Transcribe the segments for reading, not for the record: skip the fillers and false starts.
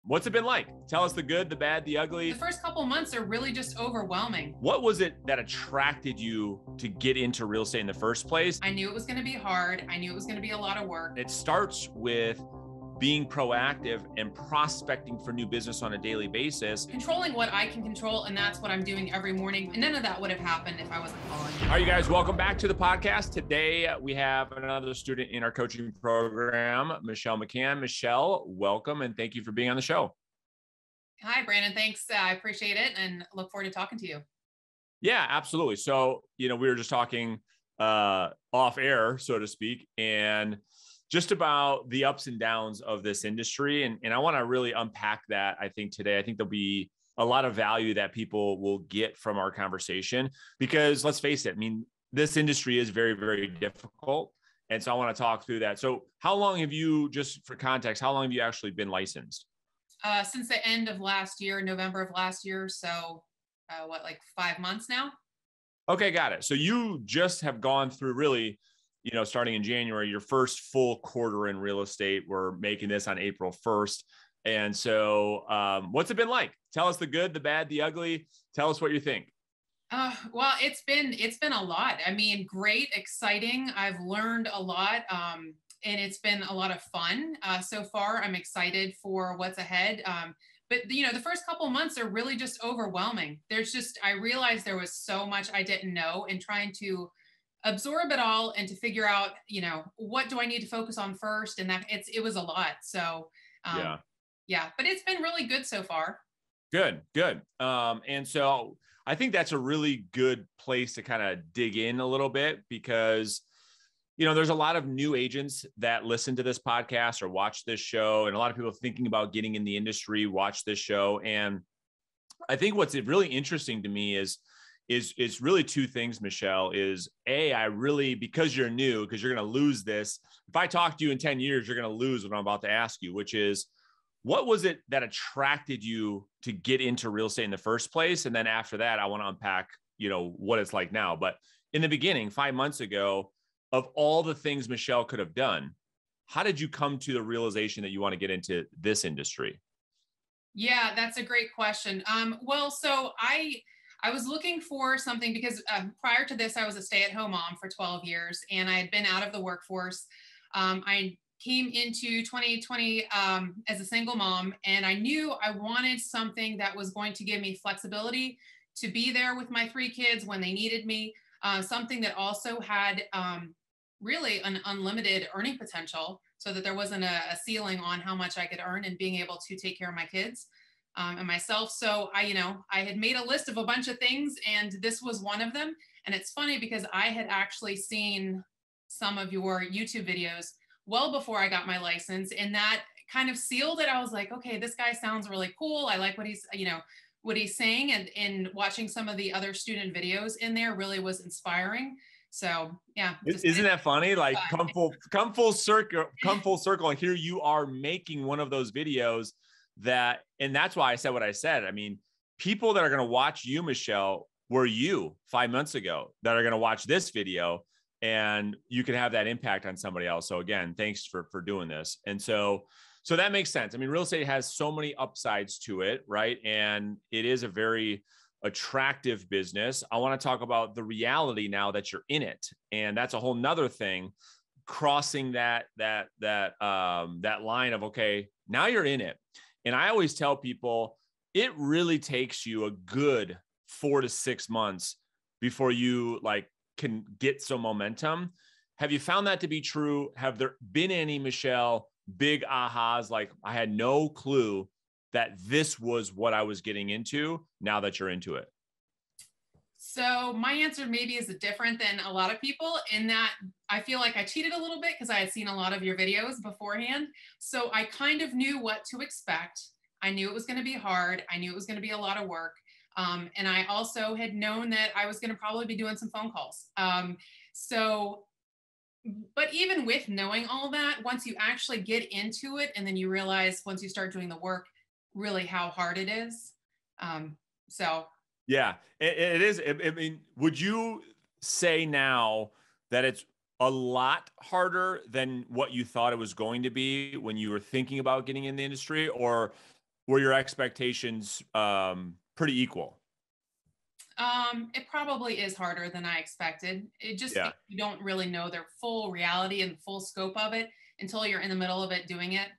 What's it been like? Tell us the good, the bad, the ugly. The first couple months are really just overwhelming. What was it that attracted you to get into real estate in the first place? I knew it was going to be hard. I knew it was going to be a lot of work. It starts with being proactive and prospecting for new business on a daily basis. Controlling what I can control, and that's what I'm doing every morning. And none of that would have happened if I wasn't calling. All right, you guys, welcome back to the podcast. Today, we have another student in our coaching program, Michelle McCann. Michelle, welcome, and thank you for being on the show. Hi, Brandon. Thanks. I appreciate it and look forward to talking to you. Yeah, absolutely. So, we were just talking off air, so to speak, and just about the ups and downs of this industry. And I want to really unpack that, I think, today. I think there'll be a lot of value that people will get from our conversation because let's face it, this industry is very, very difficult. And so I want to talk through that. So how long have you, just for context, how long have you actually been licensed? Since the end of last year, November of last year. So like 5 months now? Okay, got it. So you just have gone through really, starting in January, your first full quarter in real estate. We're making this on April 1st. And so what's it been like? Tell us the good, the bad, the ugly. Tell us what you think. Well, it's been a lot. Great, exciting. I've learned a lot. And it's been a lot of fun so far. I'm excited for what's ahead. But the first couple months are really just overwhelming. I realized there was so much I didn't know, and trying to absorb it all and to figure out, what do I need to focus on first? And it was a lot. So, yeah, but it's been really good so far. Good. And so I think that's a really good place to kind of dig in a little bit because, there's a lot of new agents that listen to this podcast or watch this show, and a lot of people thinking about getting in the industry, watch this show. And I think what's really interesting to me is really two things, Michelle, is because you're new, because you're going to lose this. If I talk to you in 10 years, you're going to lose what I'm about to ask you, which is, what was it that attracted you to get into real estate in the first place? And then after that, I want to unpack, what it's like now. But in the beginning, 5 months ago, of all the things Michelle could have done, how did you come to the realization that you want to get into this industry? Yeah, that's a great question. Well, so I was looking for something because prior to this, I was a stay-at-home mom for 12 years, and I had been out of the workforce. I came into 2020 as a single mom, and I knew I wanted something that was going to give me flexibility to be there with my 3 kids when they needed me, something that also had really an unlimited earning potential, so that there wasn't a ceiling on how much I could earn and being able to take care of my kids and myself. So I had made a list of a bunch of things, and this was one of them. And it's funny because I had actually seen some of your YouTube videos well before I got my license, and that kind of sealed it. I was like, okay, this guy sounds really cool. I like what he's saying, and watching some of the other student videos in there really was inspiring. So yeah. Isn't that funny? Like come full circle. And here you are making one of those videos and that's why I said what I said. People that are going to watch you, Michelle, were you 5 months ago that are going to watch this video, and you can have that impact on somebody else. So again, thanks for doing this. And so that makes sense. Real estate has so many upsides to it, right? And it is a very attractive business. I want to talk about the reality now that you're in it. And that's a whole nother thing, crossing that line of, okay, now you're in it. And I always tell people, it really takes you a good 4 to 6 months before you can get some momentum. Have you found that to be true? Have there been any, Michelle, big ahas, like I had no clue that this was what I was getting into, now that you're into it? So my answer maybe is different than a lot of people, in that I feel like I cheated a little bit because I had seen a lot of your videos beforehand. So I kind of knew what to expect. I knew it was going to be hard. I knew it was going to be a lot of work. And I also had known that I was going to probably be doing some phone calls. But even with knowing all that, once you actually get into it, and then you realize once you start doing the work, really how hard it is. Yeah, it is. Would you say now that it's a lot harder than what you thought it was going to be when you were thinking about getting in the industry? Or were your expectations pretty equal? It probably is harder than I expected. It just, Yeah. you don't really know their full reality and full scope of it until you're in the middle of it doing it.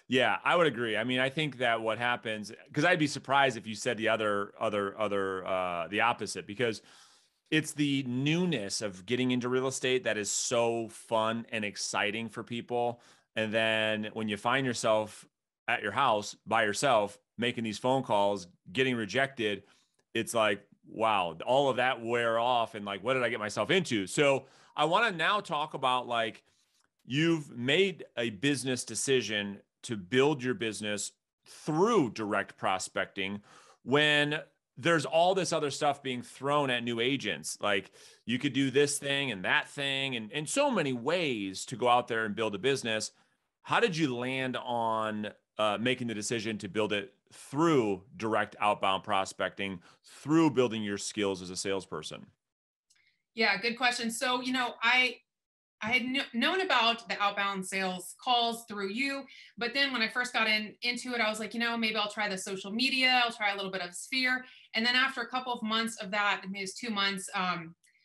Yeah, I would agree. I mean, I think that what happens, because I'd be surprised if you said the opposite, because it's the newness of getting into real estate that is so fun and exciting for people. And then when you find yourself at your house by yourself, making these phone calls, getting rejected, it's like, wow, all of that wear off. And like, what did I get myself into? So I want to now talk about like, you've made a business decision to build your business through direct prospecting when there's all this other stuff being thrown at new agents. Like you could do this thing and that thing and so many ways to go out there and build a business. How did you land on making the decision to build it through direct outbound prospecting, through building your skills as a salesperson? Yeah, good question. So, I had known about the outbound sales calls through you, but then when I first got into it, I was like, maybe I'll try the social media. I'll try a little bit of Sphere. And then after a couple of months of that, I mean, it was 2 months.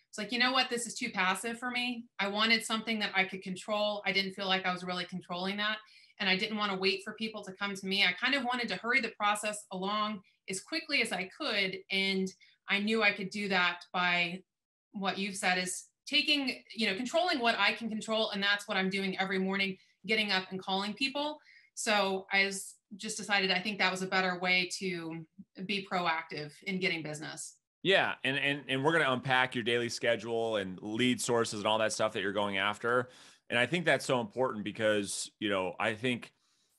It's like, you know what? This is too passive for me. I wanted something that I could control. I didn't feel like I was really controlling that. And I didn't want to wait for people to come to me. I kind of wanted to hurry the process along as quickly as I could. And I knew I could do that by what you've said is taking, controlling what I can control. And that's what I'm doing every morning, getting up and calling people. So just decided I think that was a better way to be proactive in getting business. Yeah, and we're going to unpack your daily schedule and lead sources and all that stuff that you're going after. And I think that's so important because, I think,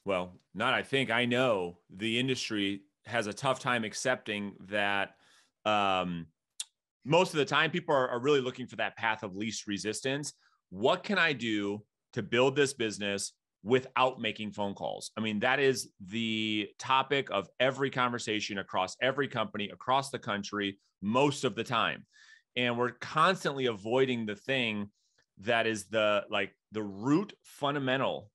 well, not I think, I know the industry has a tough time accepting that most of the time people are really looking for that path of least resistance. What can I do to build this business without making phone calls? I mean, that is the topic of every conversation across every company across the country most of the time. And we're constantly avoiding the thing that is the root fundamental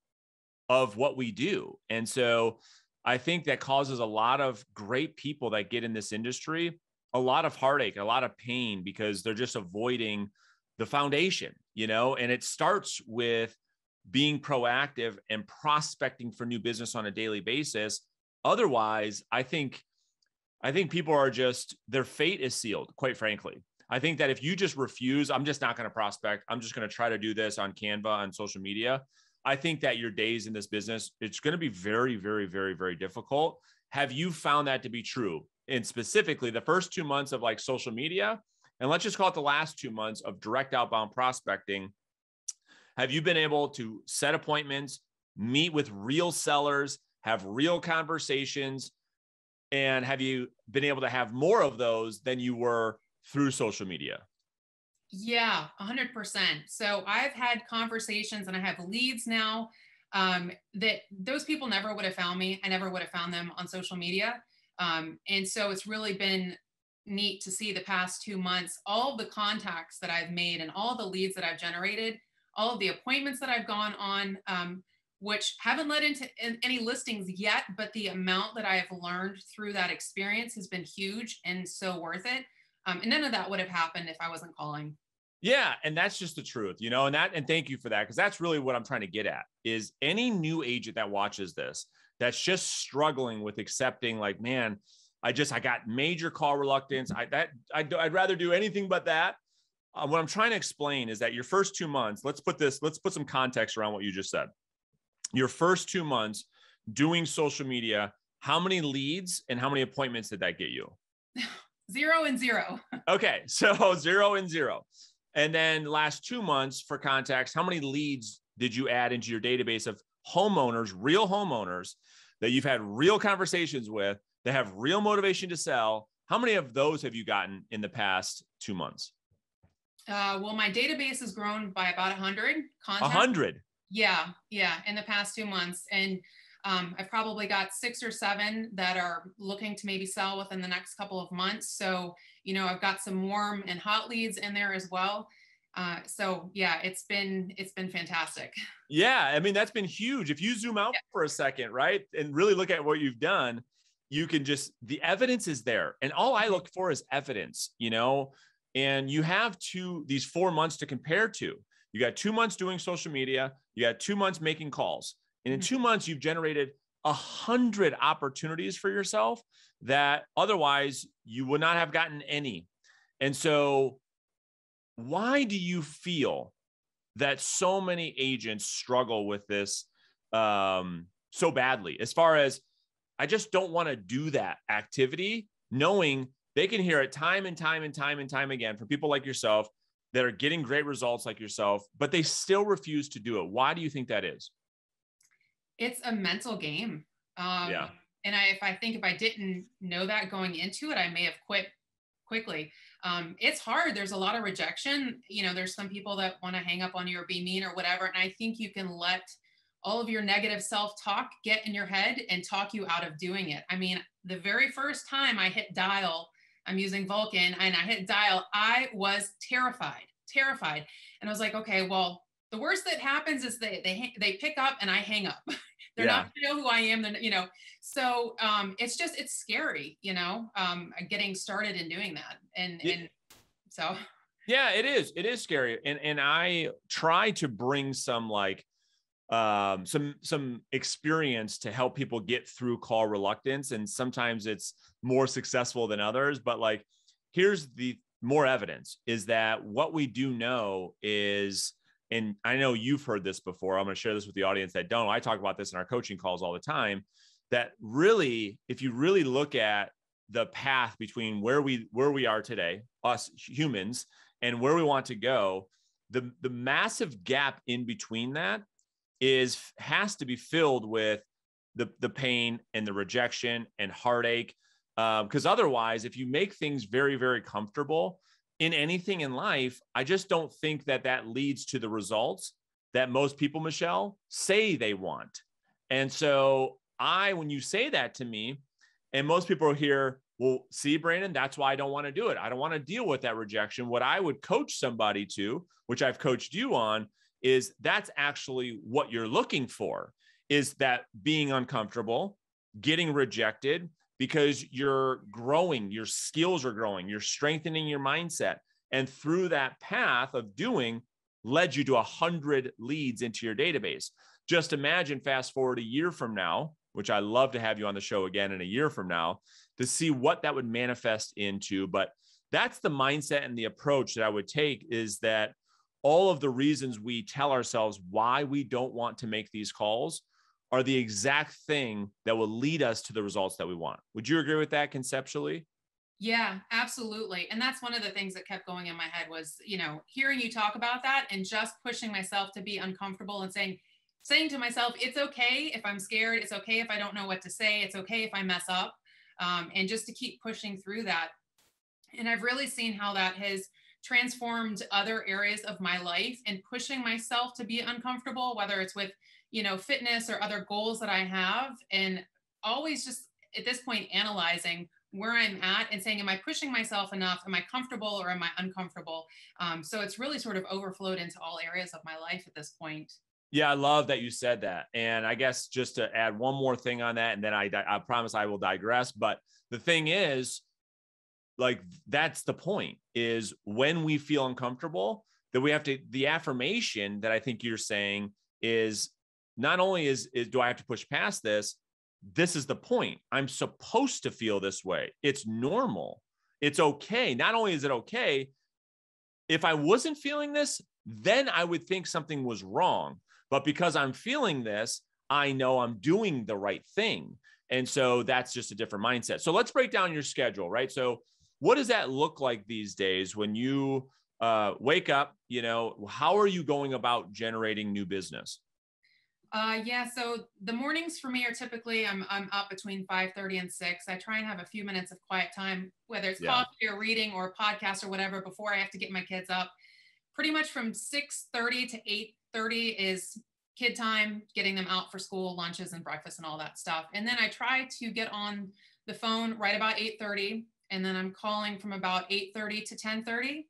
of what we do. And so I think that causes a lot of great people that get in this industry a lot of heartache, a lot of pain, because they're just avoiding the foundation, and it starts with being proactive and prospecting for new business on a daily basis. Otherwise, I think people are just, their fate is sealed, quite frankly. I think that if you just refuse, I'm just not going to prospect, I'm just going to try to do this on Canva, on social media, I think that your days in this business, it's going to be very, very, very, very difficult. Have you found that to be true? And specifically the first 2 months of like social media, and let's just call it the last 2 months of direct outbound prospecting, have you been able to set appointments, meet with real sellers, have real conversations, and have you been able to have more of those than you were through social media? Yeah, 100%. So I've had conversations and I have leads now that those people never would have found me. I never would have found them on social media. And so it's really been neat to see the past 2 months, all of the contacts that I've made and all the leads that I've generated, all of the appointments that I've gone on, which haven't led into any listings yet, but the amount that I have learned through that experience has been huge and so worth it. And none of that would have happened if I wasn't calling. Yeah. And that's just the truth, and thank you for that. Cause that's really what I'm trying to get at is any new agent that watches this, that's just struggling with accepting like, man, I got major call reluctance. I'd rather do anything but that. What I'm trying to explain is that your first 2 months, let's put some context around what you just said. Your first 2 months doing social media, how many leads and how many appointments did that get you? 0 and 0. Okay. So 0 and 0. And then last 2 months for context, how many leads did you add into your database of homeowners, real homeowners that you've had real conversations with, that have real motivation to sell? How many of those have you gotten in the past 2 months? Well, my database has grown by about 100 contacts. 100? Yeah, in the past 2 months. And I've probably got 6 or 7 that are looking to maybe sell within the next couple of months. So, I've got some warm and hot leads in there as well. So yeah, it's been fantastic. Yeah. I mean, that's been huge. If you zoom out for a second, right, and really look at what you've done, you can just, the evidence is there. And all I look for is evidence, and you have these 4 months to compare to. You got 2 months doing social media. You got 2 months making calls. And in 2 months, you've generated 100 opportunities for yourself that otherwise you would not have gotten any. And so why do you feel that so many agents struggle with this so badly? As far as, I just don't want to do that activity, knowing they can hear it time and time and time and time again from people like yourself that are getting great results like yourself, but they still refuse to do it. Why do you think that is? It's a mental game. Yeah. And if I didn't know that going into it, I may have quit quickly. It's hard. There's a lot of rejection. There's some people that want to hang up on you or be mean or whatever. And I think you can let all of your negative self-talk get in your head and talk you out of doing it. I mean, the very first time I hit dial, I'm using Vulcan, and I hit dial, I was terrified. And I was like, okay, well, the worst that happens is they pick up and I hang up. They're not going to know who I am. So it's scary, getting started in doing that. And so. Yeah, it is. It is scary. And I try to bring some some experience to help people get through call reluctance. And sometimes it's more successful than others, but here's the more evidence is that what we do know is, and I know you've heard this before, I'm going to share this with the audience that don't. I talk about this in our coaching calls all the time, that really, if you really look at the path between where we are today, us humans, and where we want to go, the massive gap in between that has to be filled with the pain and the rejection and heartache. Because otherwise, if you make things very, very comfortable in anything in life, I just don't think that leads to the results that most people, Michelle, say they want. And so when you say that to me, and most people are here, well, see, Brandon, that's why I don't want to do it. I don't want to deal with that rejection. What I would coach somebody to, which I've coached you on, is that's actually what you're looking for, is that being uncomfortable, getting rejected, because you're growing, your skills are growing, you're strengthening your mindset. And through that path of doing led you to 100 leads into your database. Just imagine, fast forward a year from now, which I love to have you on the show again in a year from now, to see what that would manifest into. But that's the mindset and the approach that I would take, is that all of the reasons we tell ourselves why we don't want to make these calls are the exact thing that will lead us to the results that we want. Would you agree with that conceptually? Yeah, absolutely. And that's one of the things that kept going in my head was, hearing you talk about that and just pushing myself to be uncomfortable and saying to myself, it's okay if I'm scared. It's okay if I don't know what to say. It's okay if I mess up. And just to keep pushing through that. And I've really seen how that has transformed other areas of my life, and pushing myself to be uncomfortable, whether it's with, fitness or other goals that I have. And always just at this point, analyzing where I'm at and saying, am I pushing myself enough? Am I comfortable or am I uncomfortable? So it's really sort of overflowed into all areas of my life at this point. Yeah, I love that you said that. And I guess just to add one more thing on that, and then I promise I will digress. But the thing is, that's the point, is when we feel uncomfortable, that we have to, the affirmation that I think you're saying is, not only is do I have to push past this, this is the point. I'm supposed to feel this way. It's normal. It's okay. Not only is it okay, if I wasn't feeling this, then I would think something was wrong. But because I'm feeling this, I know I'm doing the right thing. And so that's just a different mindset. So let's break down your schedule, right? So what does that look like these days when you wake up? How are you going about generating new business? Yeah, so the mornings for me are typically I'm up between 5:30 and 6. I try and have a few minutes of quiet time, whether it's coffee or reading or a podcast or whatever, before I have to get my kids up. Pretty much from 6:30 to 8:30 is kid time, getting them out for school, lunches and breakfast and all that stuff. And then I try to get on the phone right about 8:30, and then I'm calling from about 8:30 to 10:30.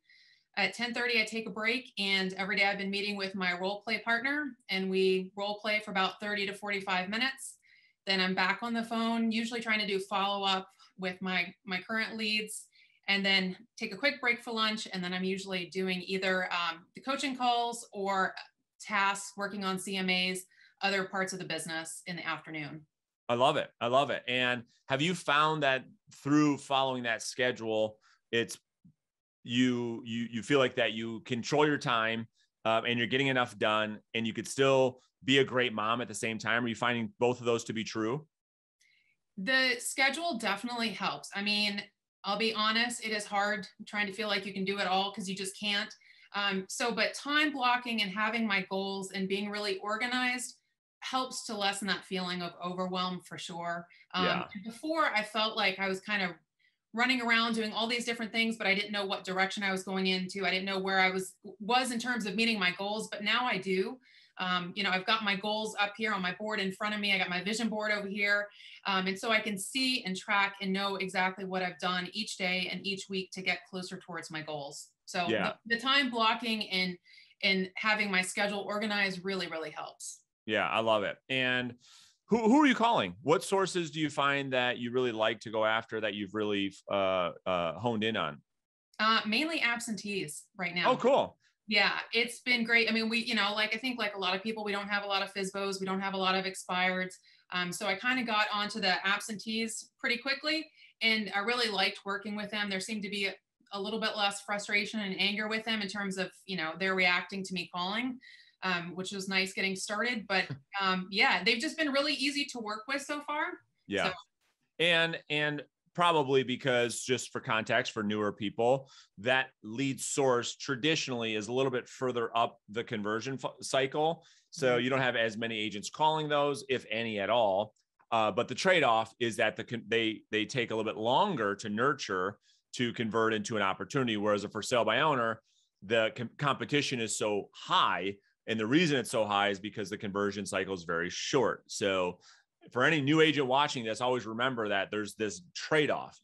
At 10:30, I take a break, and every day I've been meeting with my role play partner, and we role play for about 30 to 45 minutes. Then I'm back on the phone, usually trying to do follow up with my current leads, and then take a quick break for lunch. And then I'm usually doing either the coaching calls or tasks, working on CMAs, other parts of the business in the afternoon. I love it. I love it. And have you found that through following that schedule, it's you feel like that you control your time and you're getting enough done, and you could still be a great mom at the same time? Are you finding both of those to be true? The schedule definitely helps. I mean, I'll be honest, it is hard trying to feel like you can do it all because you just can't. But time blocking and having my goals and being really organized helps to lessen that feeling of overwhelm for sure. Yeah. Before, I felt like I was kind of running around doing all these different things, but I didn't know what direction I was going into. I didn't know where I was in terms of meeting my goals, but now I do. I've got my goals up here on my board in front of me. I got my vision board over here. And so I can see and track and know exactly what I've done each day and each week to get closer towards my goals. So Yeah. the time blocking and having my schedule organized really, really helps. Yeah. I love it. And who are you calling? What sources do you find that you really like to go after, that you've really honed in on? Mainly absentees right Oh, now. cool. Yeah, it's been great. I mean, I think like a lot of people, we don't have a lot of FSBOs, we don't have a lot of expireds. So I kind of got onto the absentees pretty quickly, and I really liked working with them. There seemed to be a little bit less frustration and anger with them in terms of, they're reacting to me calling, which was nice getting started. But yeah, they've just been really easy to work with so far. So Yeah. And probably because, just for context for newer people, that lead source traditionally is a little bit further up the conversion cycle. So you don't have as many agents calling those, if any at all. But the trade-off is that they take a little bit longer to nurture, to convert into an opportunity. Whereas a for sale by owner, the competition is so high. And the reason it's so high is because the conversion cycle is very short. So for any new agent watching this, always remember that there's this trade-off,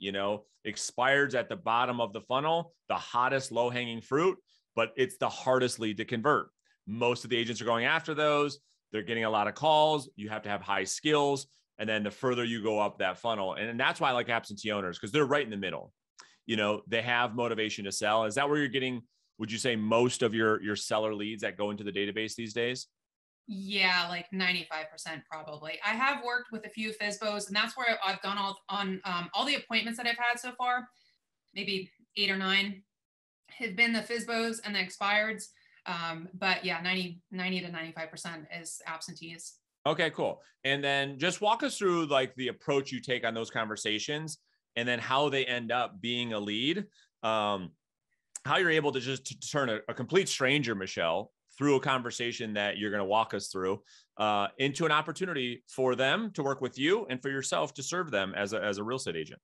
expireds at the bottom of the funnel, the hottest low-hanging fruit, but it's the hardest lead to convert. Most of the agents are going after those. They're getting a lot of calls. You have to have high skills. And then the further you go up that funnel, and that's why I like absentee owners, because they're right in the middle. They have motivation to sell. Is that where you're getting, would you say, most of your seller leads that go into the database these days? yeah, like 95% probably. I have worked with a few FSBOs, and that's where I've gone on all the appointments that I've had so far. Maybe 8 or 9 have been the FSBOs and the expireds. But yeah, 90 to 95% is absentees. Okay, cool. And then just walk us through like the approach you take on those conversations, and then how they end up being a lead. How you're able to just turn a complete stranger, Michelle, through a conversation that you're going to walk us through into an opportunity for them to work with you, and for yourself to serve them as a real estate agent.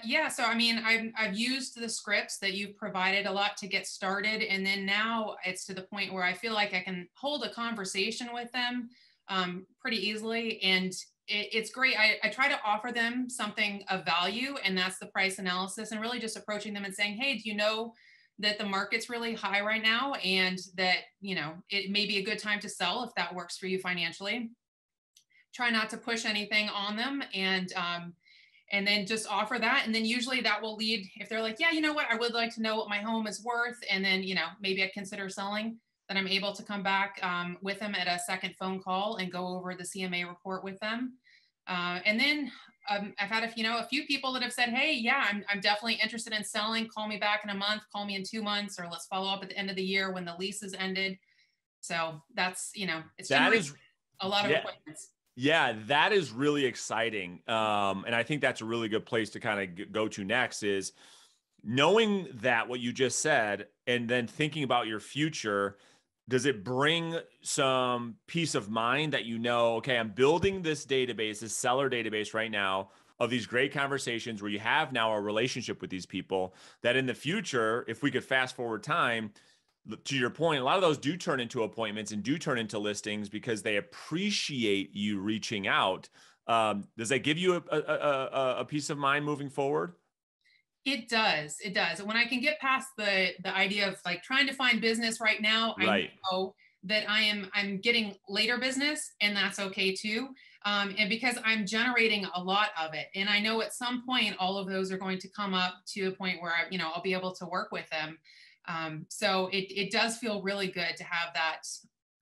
Yeah, so I mean, I've used the scripts that you've provided a lot to get started, and then now it's to the point where I feel like I can hold a conversation with them pretty easily, and it's great. I try to offer them something of value, and that's the price analysis, and really just approaching them and saying, hey, do you know that the market's really high right now, and that it may be a good time to sell if that works for you financially. Try not to push anything on them, and then just offer that. And then usually that will lead, if they're like, yeah, you know what, I would like to know what my home is worth, and then maybe I consider selling, then I'm able to come back with them at a second phone call and go over the CMA report with them. And then I've had a few people that have said, hey, yeah, I'm definitely interested in selling. Call me back in a month, call me in 2 months, or let's follow up at the end of the year when the lease is ended. So that's, it's generated a lot of appointments. Yeah, that is really exciting. And I think that's a really good place to kind of go to next, is knowing that what you just said, and then thinking about your future. Does it bring some peace of mind that, okay, I'm building this database, this seller database right now, of these great conversations where you have now a relationship with these people, that in the future, if we could fast forward time, to your point, a lot of those do turn into appointments and do turn into listings because they appreciate you reaching out. Does that give you a peace of mind moving forward? It does. It does. When I can get past the idea of like trying to find business right now, I Right. know that I'm getting later business, and that's okay too. And because I'm generating a lot of it, and I know at some point all of those are going to come up to a point where I'll be able to work with them. So it does feel really good to have that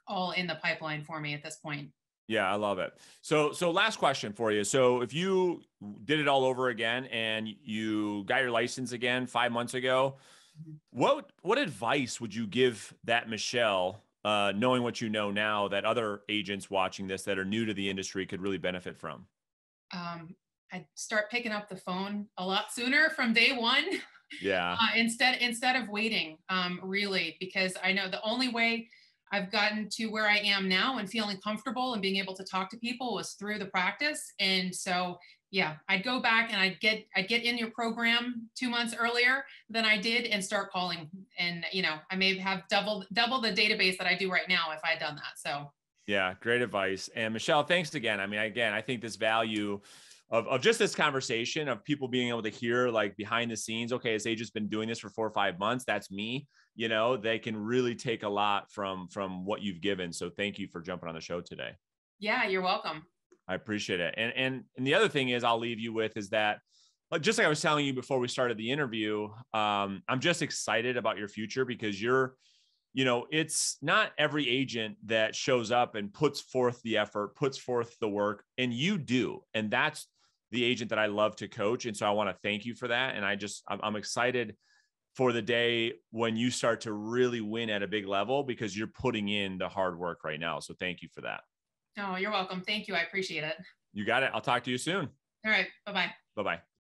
all in the pipeline for me at this point. Yeah, I love it. So last question for you. So if you did it all over again and you got your license again 5 months ago, what advice would you give that Michelle, knowing what you know now, that other agents watching this that are new to the industry could really benefit from? Um, I'd start picking up the phone a lot sooner from day one. Yeah. Instead of waiting, really, because I know the only way I've gotten to where I am now and feeling comfortable and being able to talk to people was through the practice. And so, yeah, I'd go back and I'd get in your program 2 months earlier than I did and start calling. And I may have double the database that I do right now if I had done that. So Yeah, great advice. And Michelle, thanks again. I mean, again, I think this value of just this conversation of people being able to hear like behind the scenes, okay, this agent's been doing this for 4 or 5 months. That's me. They can really take a lot from what you've given. So thank you for jumping on the show today. yeah, you're welcome. I appreciate it. And the other thing is I'll leave you with is that, like, just like I was telling you before we started the interview, I'm just excited about your future because it's not every agent that shows up and puts forth the effort, puts forth the work, and you do. And that's the agent that I love to coach. And so I want to thank you for that. And I'm excited for the day when you start to really win at a big level because you're putting in the hard work right now. So thank you for that. Oh, you're welcome. Thank you. I appreciate it. You got it. I'll talk to you soon. All right. Bye-bye. Bye-bye.